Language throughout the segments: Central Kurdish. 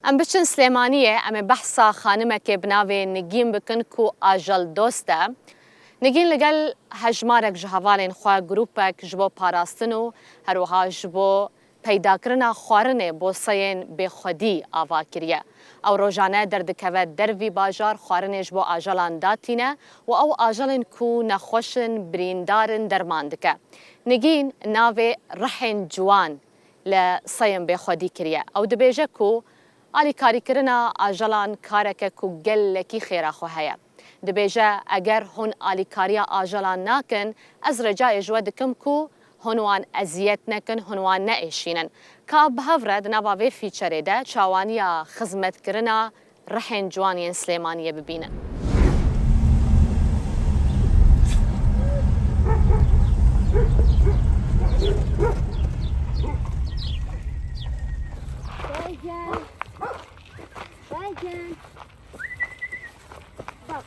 ام بچن سليمانيه ام بحثا خانمك بناوي نگین بکن کو آجل دوسته نگین لگل هجمارک جهوالین خواه گروپک جبو پاراستنو هروها جبو پیدا کرنا خوارنه بو سین به خودی آوا کریه او روزانه دردکوه دروی باجار خوارنه جبو آجلان داتینه و او آجلن کو نخوشن بریندارن درماندکه نگین ناوی رحن جوان لسین به خودی کریه او دبیجه کو آلی کاری کرنا آجلان کارک کو گلکی خیره خو هیا دبیجه اگر هون آلی کاریا آجلان ناکن از رجای جود کم کو هنوان ازیت نکن هنوان نعیشینن که به هفرد نواوی فیچره ده چاوانیا خدمت کرنا رحن جوانی سلیمانیه ببینن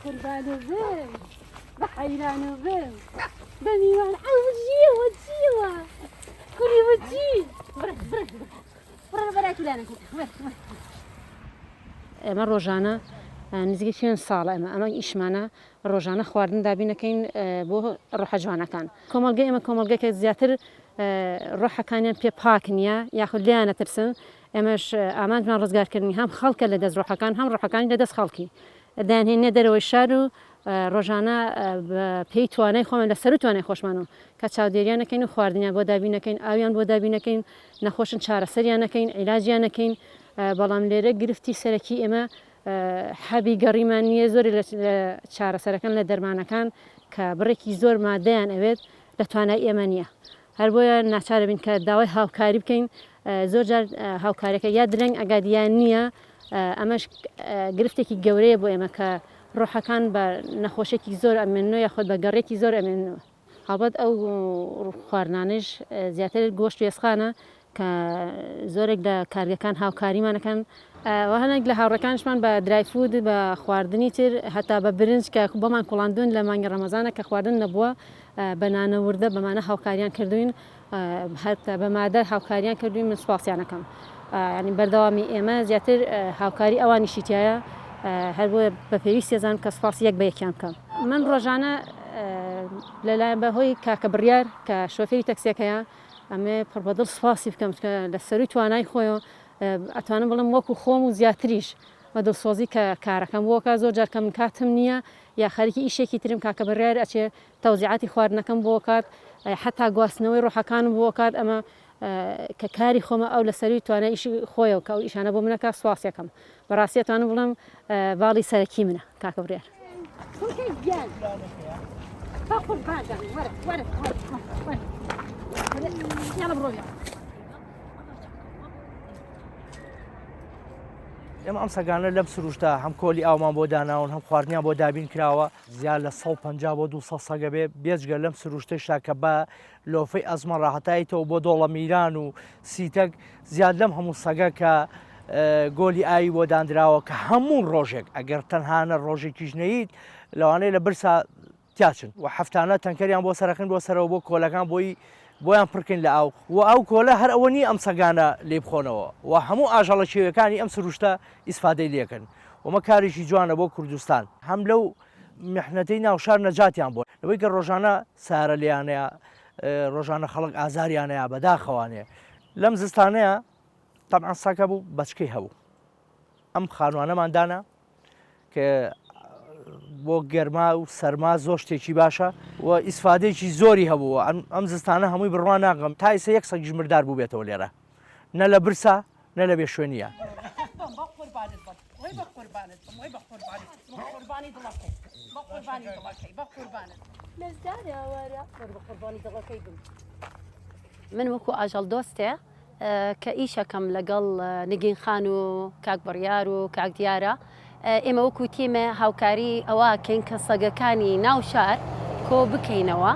قربانو بم بحيرانو بم بميوان عوجيه وجيوه كوري وجي برا كلانك اما روزانه نزگی چند ساله اما ایشمانه روزانه خواردن دابینه کین بو روح جوانه کان کمالگه که زیاتر روح کانیان پی پاک نیا یا خلیانه ترسن اماش آمد من روزگار کردنی هم خالق لدز روح کان هم روح کان لدز خالقی دان هنی دروی شارو روزانه پی توانه خوام لسرو توانه خوشمانو که چاودیریان کین و خواردنیا بود دابینه کین آویان بود دابینه کین نخوشن چاره سریانه کین علاجیانه کین بالام لیره گرفتی سرکی اما حبی گریمانی زوری چاره سرکن لدرمان کان که برکی زور مادیان اوید لتوانه ایمانیه هر باید نچاره بین که داوی هاوکاری بکن زور جار هاوکاری که یاد رنگ اگادیانیه اماش گرفته کی جوری بو اما که روح کان با نخوشه کی زور امنو یا خود با گره کی زور امنو هابد او خارنانش زیاتر گوشت یسخانه که زورک دا کارگ کان هاوکاری من کن و هنگ له هاورکانش من با درای فود با خواردنی تر حتی با برنج که با من کلاندون لمانگ رمضان که خواردن نبوه بنانه ورده به معنی هاوکاریان کردوین حتی به ماده هاوکاریان کردوین من سپاسیانه کم يعني بردوامي إما زياتر هاوكاري أواني شتايا هربو بفيريس يزان كسفاس يك بيكيان كم من رجعنا للا بهوي كبريار كشوفير تاكسي كيا أما بربدل سفاسي بكم للسري تواناي خويا أتوانا بلم وكو خوم وزياتريش بدل صوزي كاركم وكا زوجار كم كاتم نيا يا خارجي إشي كترم كبريار أشي توزيعاتي خوارنا كم بوكات حتى قاسنوي روحا كان بوكات أما ككاري خوما أو لسري توانا إيش خويا وكأو إيش أنا بمنا كسواسيا كم براسية توانا بلهم بالي سركي منا كاكبرير. يلا برويا. ئێمە ئەم سەگانە لەم سروشتا هەم کۆلی ئاومان بۆ داناون هەم خواردنیان بۆ دابین کراوە زیاد لە 150 بۆ 200 سەگە بێ بێجگە لەم سروشتەشتا کە بە لۆفەی ئەزمە ڕاهەتاییتەوە بۆ دۆڵە میران و سیتەک زیاد لەم هەموو سەگە کە گۆلی ئاوی بۆ دانراوە کە هەموو ڕۆژێک ئەگەر تەنهانە ڕۆژێکیش نەیت لەوانەیە لە برسا تیاچن و هەفتانە تەنکەریان بۆ سەرەکەن بۆ سەرەوە بۆ کۆلەکان بۆیان پڕکەین لە ئاو و ئەو کۆلە هەر ئەوە نی ئەم سەگانە لێ بخۆنەوە و هەموو ئاژەڵە شێوەکانی ئەم سروشتە ئیسفادەی لێکن ومە کارێکی جوانە بۆ کوردستان هەم لەو میحنەتەی ناوشار نەجاتیان بۆ لەوەی کە ڕۆژانە سارە لیانەیە ڕۆژانە خەڵک ئازاریانەیە بەداخەوانێ لەم زستانەیە تەبعەن سەگە بوو بەچکەی هەبوو ئەم خانوانەماندانە کە بۆ گەرما و سەرما زۆر شتێکی باشە و ئیسفادەیەکی زۆری هەبووە ئەم زستانە هەمووی بڕوان ناغم تا ئێستا یەک سەگیش مردار بوو بێتەوە لێرە نە لە برسا نە لە بێ شوێنیە من وەکو ئاژەڵ دۆستێ کە ئیشەکەم لەگەڵ نگین خان و کاک بڕیار و کاک دیارە ئێمە وەکو تیمە هاوکاری ئەوەکەین کە سەگەکانی ناو شار کۆ بکەینەوە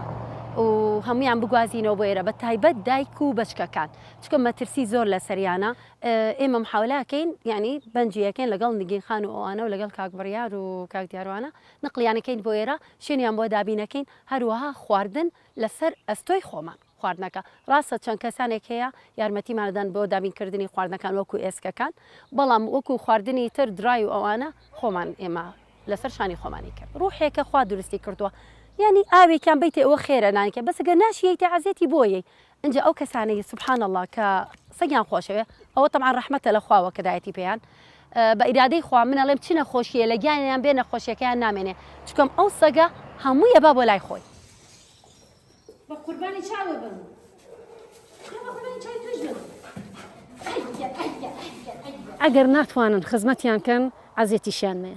و هەمویان بگوازینەوە بۆ ئێرە بە تایبەت دایک و بەچکەکان چکە مەترسی زۆر لە سەریانە ئێمە محاولاکەین یعنی بەنجیەکەین لەگەڵ نگین خان و ئەوانە و لەگەڵ کاک بڕیار و کاک دیاروانە نقلیانەکەین بۆ ئێرە شوێنیان بۆ دابینەکەین هەروەها خواردن لەسەر ئەستۆی خۆمان خواردنەکە ڕاستە چەند کەسانێک هەیە یارمەتیمانەدەن بۆ دابینکردنی خواردنەکان وەکو ئێسکەکان بەڵام وەکو خواردنی تر درای و ئەوانە خۆمان ئێمە لەسەر شانی خۆمانی کرد ڕوحێکە خوا دروستی کردووە یعنی ئاوێکیان بیتێ ئەوە خێرە نانکە بەسگە ناشیەیتە عزیێتی بۆیە اینجا ئەو کەسانەی سبحان الله کە سەگیان خۆشەوێ ئەوە تەمان ڕەحمەتە لە خواوە کەدایەتی پێیان بە ئیرادەی خوا من ئەڵێم چی نەخۆشیە لە گیانیان بێ نەخۆشیەکەیان نامێنێ چکەم ئەو سەگە هەموویە با بۆ لای خۆی بە قوربانی چاوە بن ئەگەر ناتوانن خزمەتیان کەن عزیێتیشیان مێ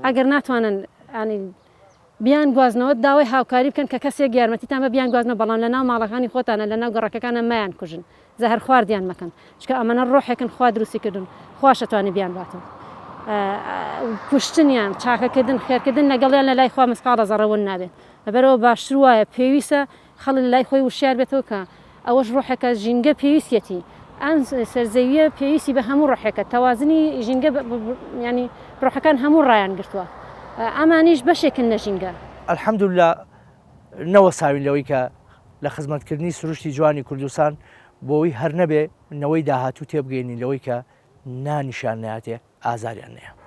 ئەگەر ناتوانن ینی بیان گوازنەوە داوای هاوکاری بکەن کە کەسێک یارمەتیتان بە بیان گوازنەوە بەڵام لە ناو ماڵەکانی خۆتانە لە ناو گەڕەکەکانە مایان کوژن زەهر خواردیان مەکەن چکە ئەمەنە ڕۆحێکن خوا دروستی کردن خواشەتوانی بیان باتن کوشتنیان چاکەکردن خێرکردن لەگەڵیان لە لای خوا مسقالە زەڕەون نابێت لەبەرەوە باشتر وایە پێویستە خەڵک لای خۆی وشیار بێتەوە کە ئەوەش ڕۆحێکە ژینگە پێویستەتی ئەم سەرزەویە پێویستی بە هەموو ڕۆحێکە تەوازنی ژینگە ینی ڕۆحەکان هەموو ڕایان گرتووە ئەمانیش بەشێکن لە ژینگە الحەمدوللا نەوە ساوین لەوەی کە لە خزمەتکردنی سروشتی جوانی کوردستان بۆەوەی هەر نەبێ نەوەی داهاتوو تێبگەینی لەوەی کە نانیشان ناتێ ئازاریان نەیە.